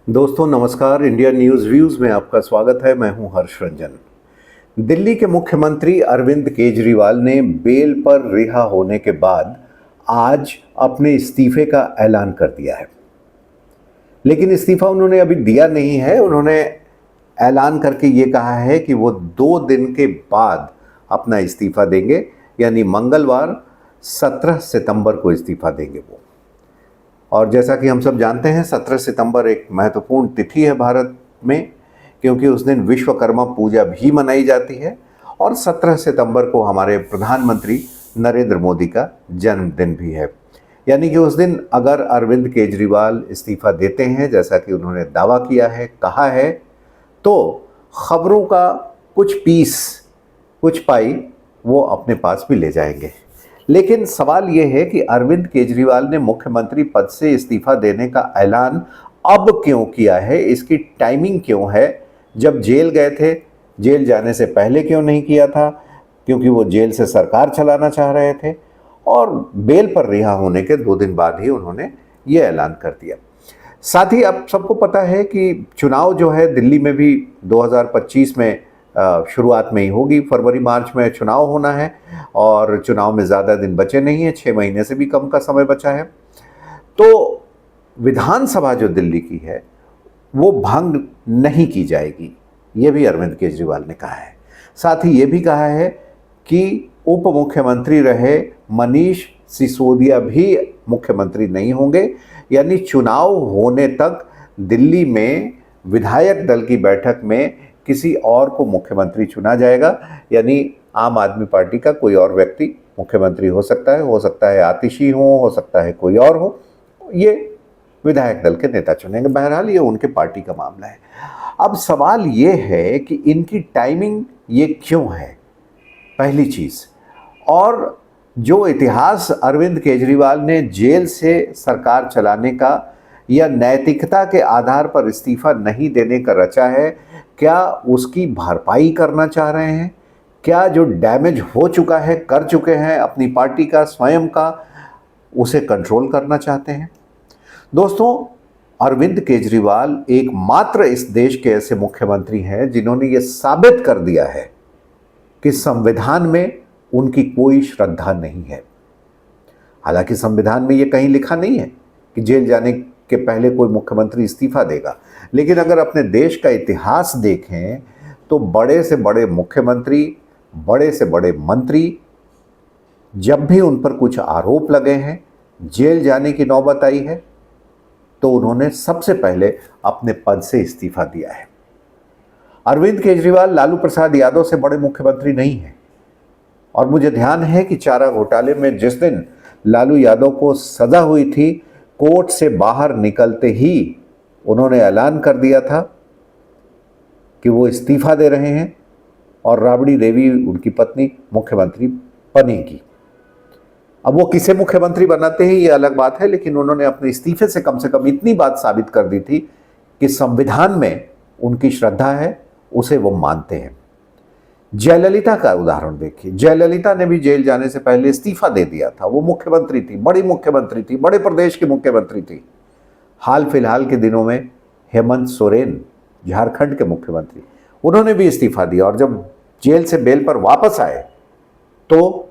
दोस्तों नमस्कार। India news views में आपका स्वागत है। मैं हूं हर्ष रंजन। दिल्ली के मुख्यमंत्री अरविंद केजरीवाल ने बेल पर रिहा होने के बाद आज अपने इस्तीफे का ऐलान कर दिया है, लेकिन इस्तीफा उन्होंने अभी दिया नहीं है। उन्होंने ऐलान करके ये कहा है कि वो 2 दिन के बाद अपना इस्तीफा देंगे, यानी मंगलवार 17 सितंबर को इस्तीफा देंगे वो। और जैसा कि हम सब जानते हैं, 17 सितंबर एक महत्वपूर्ण तिथि है भारत में, क्योंकि उस दिन विश्वकर्मा पूजा भी मनाई जाती है और 17 सितंबर को हमारे प्रधानमंत्री नरेंद्र मोदी का जन्मदिन भी है। यानी कि उस दिन अगर अरविंद केजरीवाल इस्तीफा देते हैं, जैसा कि उन्होंने दावा किया है, कहा है, तो खबरों का कुछ पीस, कुछ पाई वो अपने पास भी ले जाएंगे। लेकिन सवाल ये है कि अरविंद केजरीवाल ने मुख्यमंत्री पद से इस्तीफा देने का ऐलान अब क्यों किया है, इसकी टाइमिंग क्यों है? जब जेल गए थे, जेल जाने से पहले क्यों नहीं किया था? क्योंकि वो जेल से सरकार चलाना चाह रहे थे, और बेल पर रिहा होने के 2 दिन बाद ही उन्होंने ये ऐलान कर दिया। साथ ही अब सबको पता है कि चुनाव जो है दिल्ली में भी 2025 में शुरुआत में ही होगी। फरवरी मार्च में चुनाव होना है और चुनाव में ज़्यादा दिन बचे नहीं हैं, 6 महीने से भी कम का समय बचा है। तो विधानसभा जो दिल्ली की है वो भंग नहीं की जाएगी, ये भी अरविंद केजरीवाल ने कहा है। साथ ही ये भी कहा है कि उप मुख्यमंत्री रहे मनीष सिसोदिया भी मुख्यमंत्री नहीं होंगे, यानी चुनाव होने तक दिल्ली में विधायक दल की बैठक में किसी और को मुख्यमंत्री चुना जाएगा। यानी आम आदमी पार्टी का कोई और व्यक्ति मुख्यमंत्री हो सकता है आतिशी हो सकता है कोई और हो, ये विधायक दल के नेता चुनेंगे। बहरहाल ये उनके पार्टी का मामला है। अब सवाल ये है कि इनकी टाइमिंग ये क्यों है, पहली चीज़। और जो इतिहास अरविंद केजरीवाल ने जेल से सरकार चलाने का या नैतिकता के आधार पर इस्तीफा नहीं देने का रचा है, क्या उसकी भरपाई करना चाह रहे हैं? क्या जो डैमेज हो चुका है, कर चुके हैं अपनी पार्टी का, स्वयं का, उसे कंट्रोल करना चाहते हैं? दोस्तों, अरविंद केजरीवाल एकमात्र इस देश के ऐसे मुख्यमंत्री हैं जिन्होंने ये साबित कर दिया है कि संविधान में उनकी कोई श्रद्धा नहीं है। हालांकि संविधान में ये कहीं लिखा नहीं है कि जेल जाने के पहले कोई मुख्यमंत्री इस्तीफा देगा, लेकिन अगर अपने देश का इतिहास देखें तो बड़े से बड़े मुख्यमंत्री, बड़े से बड़े मंत्री, जब भी उन पर कुछ आरोप लगे हैं, जेल जाने की नौबत आई है, तो उन्होंने सबसे पहले अपने पद से इस्तीफा दिया है। अरविंद केजरीवाल लालू प्रसाद यादव से बड़े मुख्यमंत्री नहीं हैं, और मुझे ध्यान है कि चारा घोटाले में जिस दिन लालू यादव को सजा हुई थी, कोर्ट से बाहर निकलते ही उन्होंने ऐलान कर दिया था कि वो इस्तीफा दे रहे हैं और राबड़ी देवी, उनकी पत्नी, मुख्यमंत्री बनेगी। अब वो किसे मुख्यमंत्री बनाते हैं ये अलग बात है, लेकिन उन्होंने अपने इस्तीफे से कम इतनी बात साबित कर दी थी कि संविधान में उनकी श्रद्धा है, उसे वो मानते हैं। जयललिता का उदाहरण देखिए। जयललिता ने भी जेल जाने से पहले इस्तीफा दे दिया था। वो मुख्यमंत्री थी, बड़ी मुख्यमंत्री थी, बड़े प्रदेश की मुख्यमंत्री थी। हाल फिलहाल के दिनों में हेमंत सोरेन, झारखंड के मुख्यमंत्री, उन्होंने भी इस्तीफा दिया और जब जेल से बेल पर वापस आए तो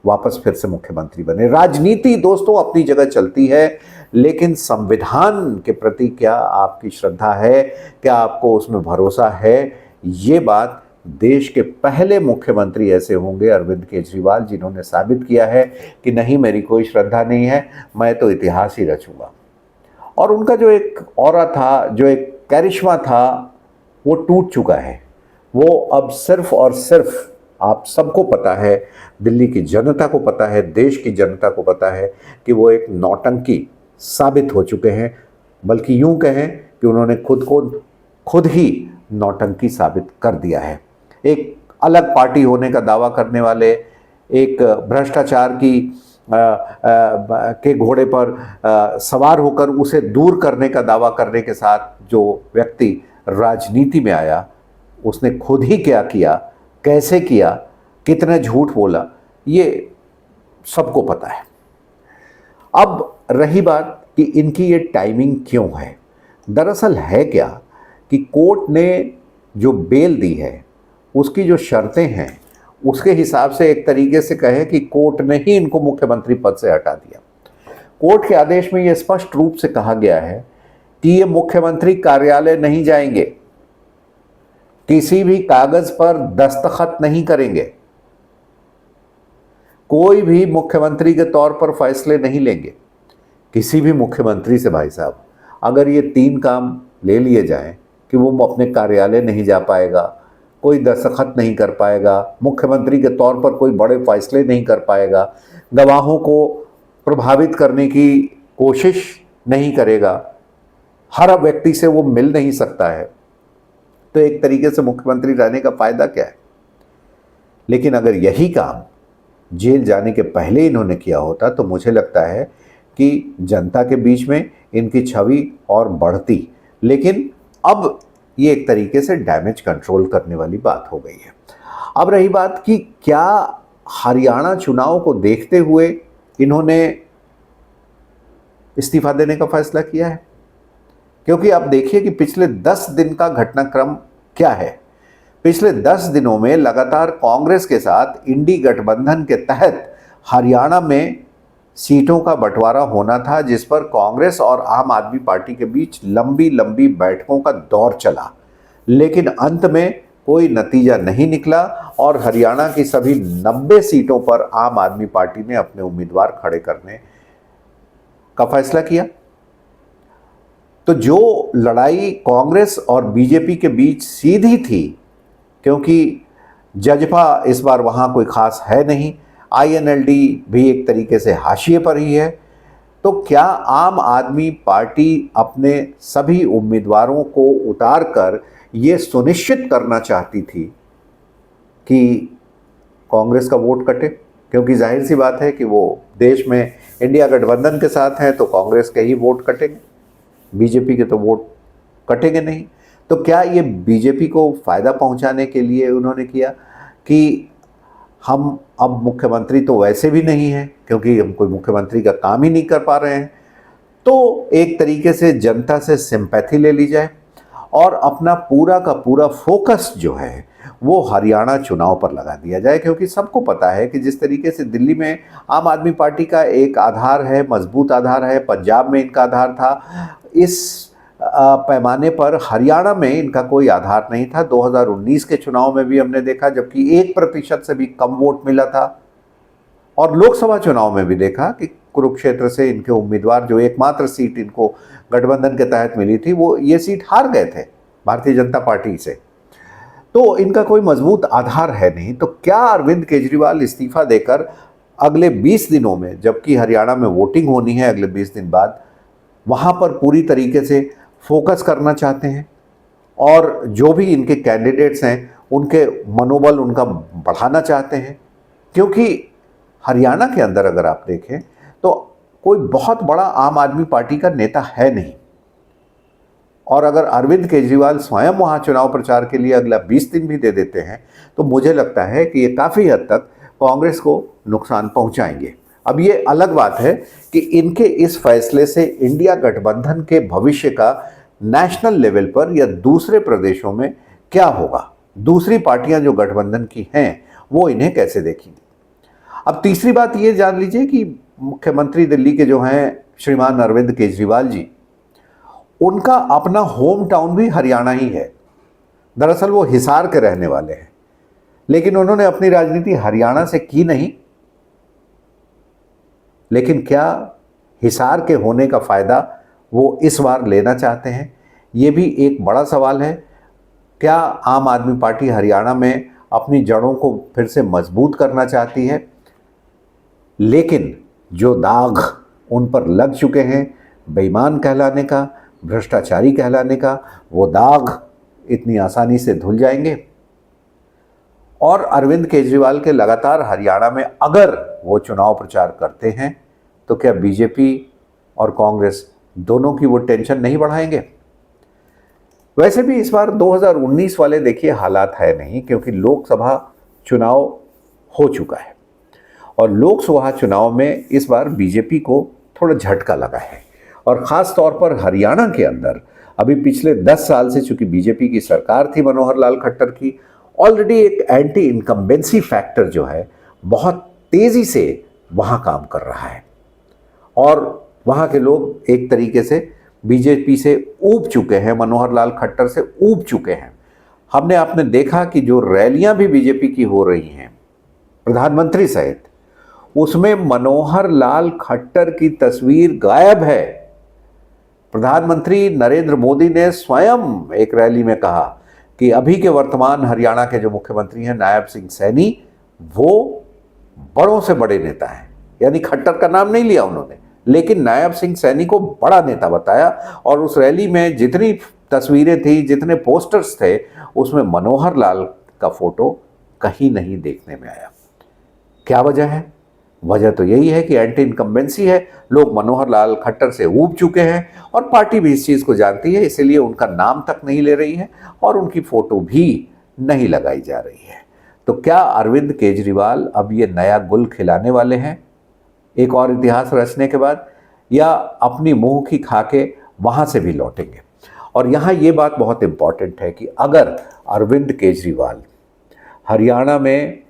वापस फिर से मुख्यमंत्री बने। राजनीति दोस्तों अपनी जगह चलती है, लेकिन संविधान के प्रति क्या आपकी श्रद्धा है, क्या आपको उसमें भरोसा है? ये बात देश के पहले मुख्यमंत्री ऐसे होंगे अरविंद केजरीवाल, जिन्होंने साबित किया है कि नहीं, मेरी कोई श्रद्धा नहीं है, मैं तो इतिहास ही रचूंगा। और उनका जो एक ऑरा था, जो एक करिश्मा था, वो टूट चुका है। वो अब सिर्फ और सिर्फ, आप सबको पता है, दिल्ली की जनता को पता है, देश की जनता को पता है कि वो एक नौटंकी साबित हो चुके हैं। बल्कि यूं कहें कि उन्होंने खुद ही नौटंकी साबित कर दिया है। एक अलग पार्टी होने का दावा करने वाले, एक भ्रष्टाचार के घोड़े पर सवार होकर उसे दूर करने का दावा करने के साथ जो व्यक्ति राजनीति में आया, उसने खुद ही क्या किया, कैसे किया, कितना झूठ बोला, ये सबको पता है। अब रही बात कि इनकी ये टाइमिंग क्यों है। दरअसल है क्या कि कोर्ट ने जो बेल दी है उसकी जो शर्तें हैं उसके हिसाब से एक तरीके से कहे कि कोर्ट ने ही इनको मुख्यमंत्री पद से हटा दिया। कोर्ट के आदेश में यह स्पष्ट रूप से कहा गया है कि ये मुख्यमंत्री कार्यालय नहीं जाएंगे, किसी भी कागज पर दस्तखत नहीं करेंगे, कोई भी मुख्यमंत्री के तौर पर फैसले नहीं लेंगे। किसी भी मुख्यमंत्री से भाई साहब अगर ये 3 काम ले लिए जाएं कि वो अपने कार्यालय नहीं जा पाएगा, कोई दस्तखत नहीं कर पाएगा, मुख्यमंत्री के तौर पर कोई बड़े फैसले नहीं कर पाएगा, गवाहों को प्रभावित करने की कोशिश नहीं करेगा, हर व्यक्ति से वो मिल नहीं सकता है, तो एक तरीके से मुख्यमंत्री रहने का फायदा क्या है। लेकिन अगर यही काम जेल जाने के पहले इन्होंने किया होता तो मुझे लगता है कि जनता के बीच में इनकी छवि और बढ़ती। लेकिन अब ये एक तरीके से डैमेज कंट्रोल करने वाली बात हो गई है। अब रही बात कि क्या हरियाणा चुनाव को देखते हुए इन्होंने इस्तीफा देने का फैसला किया है, क्योंकि आप देखिए कि पिछले 10 दिन का घटनाक्रम क्या है। पिछले 10 दिनों में लगातार कांग्रेस के साथ इंडी गठबंधन के तहत हरियाणा में सीटों का बंटवारा होना था, जिस पर कांग्रेस और आम आदमी पार्टी के बीच लंबी लंबी बैठकों का दौर चला, लेकिन अंत में कोई नतीजा नहीं निकला और हरियाणा की सभी 90 सीटों पर आम आदमी पार्टी ने अपने उम्मीदवार खड़े करने का फैसला किया। तो जो लड़ाई कांग्रेस और बीजेपी के बीच सीधी थी, क्योंकि जजपा इस बार वहाँ कोई खास है नहीं, INLD भी एक तरीके से हाशिए पर ही है, तो क्या आम आदमी पार्टी अपने सभी उम्मीदवारों को उतार कर ये सुनिश्चित करना चाहती थी कि कांग्रेस का वोट कटे? क्योंकि जाहिर सी बात है कि वो देश में इंडिया गठबंधन के साथ हैं तो कांग्रेस के ही वोट कटेंगे, बीजेपी के तो वोट कटेंगे नहीं। तो क्या ये बीजेपी को फ़ायदा पहुंचाने के लिए उन्होंने किया कि हम अब मुख्यमंत्री तो वैसे भी नहीं हैं, क्योंकि हम कोई मुख्यमंत्री का काम ही नहीं कर पा रहे हैं, तो एक तरीके से जनता से सिंपैथी ले ली जाए और अपना पूरा का पूरा फोकस जो है वो हरियाणा चुनाव पर लगा दिया जाए। क्योंकि सबको पता है कि जिस तरीके से दिल्ली में आम आदमी पार्टी का एक आधार है, मजबूत आधार है, पंजाब में इनका आधार था, इस पैमाने पर हरियाणा में इनका कोई आधार नहीं था। 2019 के चुनाव में भी हमने देखा, जबकि 1% से भी कम वोट मिला था, और लोकसभा चुनाव में भी देखा कि कुरुक्षेत्र से इनके उम्मीदवार, जो एकमात्र सीट इनको गठबंधन के तहत मिली थी, वो ये सीट हार गए थे भारतीय जनता पार्टी से। तो इनका कोई मजबूत आधार है नहीं। तो क्या अरविंद केजरीवाल इस्तीफा देकर अगले 20 दिनों में, जबकि हरियाणा में वोटिंग होनी है अगले 20 दिन बाद, वहाँ पर पूरी तरीके से फोकस करना चाहते हैं और जो भी इनके कैंडिडेट्स हैं उनके मनोबल उनका बढ़ाना चाहते हैं? क्योंकि हरियाणा के अंदर अगर आप देखें तो कोई बहुत बड़ा आम आदमी पार्टी का नेता है नहीं, और अगर अरविंद केजरीवाल स्वयं वहाँ चुनाव प्रचार के लिए अगला 20 दिन भी दे देते हैं तो मुझे लगता है कि ये काफ़ी हद तक कांग्रेस को नुकसान पहुँचाएंगे। अब ये अलग बात है कि इनके इस फैसले से इंडिया गठबंधन के भविष्य का नेशनल लेवल पर या दूसरे प्रदेशों में क्या होगा, दूसरी पार्टियां जो गठबंधन की हैं वो इन्हें कैसे देखेंगी। अब तीसरी बात ये जान लीजिए कि मुख्यमंत्री दिल्ली के जो हैं श्रीमान अरविंद केजरीवाल जी, उनका अपना होम टाउन भी हरियाणा ही है। दरअसल वो हिसार के रहने वाले हैं, लेकिन उन्होंने अपनी राजनीति हरियाणा से की नहीं। लेकिन क्या हिसार के होने का फ़ायदा वो इस बार लेना चाहते हैं, ये भी एक बड़ा सवाल है। क्या आम आदमी पार्टी हरियाणा में अपनी जड़ों को फिर से मजबूत करना चाहती है? लेकिन जो दाग उन पर लग चुके हैं बेईमान कहलाने का, भ्रष्टाचारी कहलाने का, वो दाग इतनी आसानी से धुल जाएंगे? और अरविंद केजरीवाल के लगातार हरियाणा में अगर वो चुनाव प्रचार करते हैं तो क्या बीजेपी और कांग्रेस दोनों की वो टेंशन नहीं बढ़ाएंगे? वैसे भी इस बार 2019 वाले देखिए हालात है नहीं, क्योंकि लोकसभा चुनाव हो चुका है और लोकसभा चुनाव में इस बार बीजेपी को थोड़ा झटका लगा है, और ख़ास तौर पर हरियाणा के अंदर अभी पिछले 10 साल से चूंकि बीजेपी की सरकार थी मनोहर लाल खट्टर की, ऑलरेडी एक एंटी इनकम्बेंसी फैक्टर जो है बहुत तेजी से वहां काम कर रहा है और वहां के लोग एक तरीके से बीजेपी से ऊब चुके हैं, मनोहर लाल खट्टर से ऊब चुके हैं। आपने देखा कि जो रैलियां भी बीजेपी की हो रही हैं प्रधानमंत्री सहित, उसमें मनोहर लाल खट्टर की तस्वीर गायब है। प्रधानमंत्री नरेंद्र मोदी ने स्वयं एक रैली में कहा कि अभी के वर्तमान हरियाणा के जो मुख्यमंत्री हैं नायब सिंह सैनी, वो बड़ों से बड़े नेता हैं। यानी खट्टर का नाम नहीं लिया उन्होंने, लेकिन नायब सिंह सैनी को बड़ा नेता बताया। और उस रैली में जितनी तस्वीरें थी, जितने पोस्टर्स थे, उसमें मनोहर लाल का फोटो कहीं नहीं देखने में आया। क्या वजह है? वजह तो यही है कि एंटी इनकम्बेंसी है। लोग मनोहर लाल खट्टर से ऊब चुके हैं और पार्टी भी इस चीज़ को जानती है, इसीलिए उनका नाम तक नहीं ले रही है और उनकी फोटो भी नहीं लगाई जा रही है। तो क्या अरविंद केजरीवाल अब ये नया गुल खिलाने वाले हैं एक और इतिहास रचने के बाद, या अपनी मुंह की खा के वहाँ से भी लौटेंगे? और यहाँ ये बात बहुत इम्पॉर्टेंट है कि अगर अरविंद केजरीवाल हरियाणा में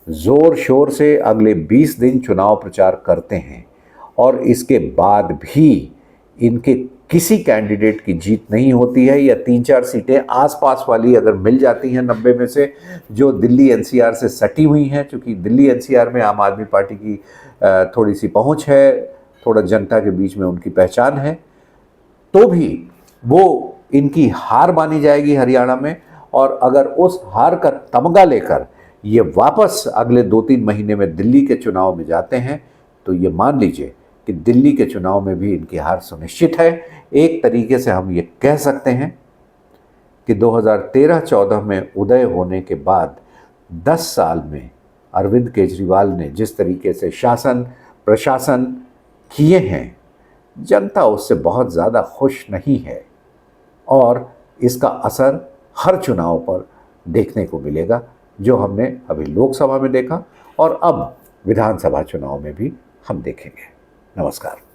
ज़ोर शोर से अगले 20 दिन चुनाव प्रचार करते हैं और इसके बाद भी इनके किसी कैंडिडेट की जीत नहीं होती है, या 3-4 सीटें आसपास वाली अगर मिल जाती हैं 90 में से जो दिल्ली एनसीआर से सटी हुई हैं, क्योंकि दिल्ली एनसीआर में आम आदमी पार्टी की थोड़ी सी पहुंच है, थोड़ा जनता के बीच में उनकी पहचान है, तो भी वो इनकी हार मानी जाएगी हरियाणा में। और अगर उस हार का तमगा लेकर ये वापस अगले 2-3 महीने में दिल्ली के चुनाव में जाते हैं, तो ये मान लीजिए कि दिल्ली के चुनाव में भी इनकी हार सुनिश्चित है। एक तरीके से हम ये कह सकते हैं कि 2013-14 में उदय होने के बाद 10 साल में अरविंद केजरीवाल ने जिस तरीके से शासन प्रशासन किए हैं, जनता उससे बहुत ज़्यादा खुश नहीं है और इसका असर हर चुनाव पर देखने को मिलेगा, जो हमने अभी लोकसभा में देखा और अब विधानसभा चुनाव में भी हम देखेंगे। नमस्कार।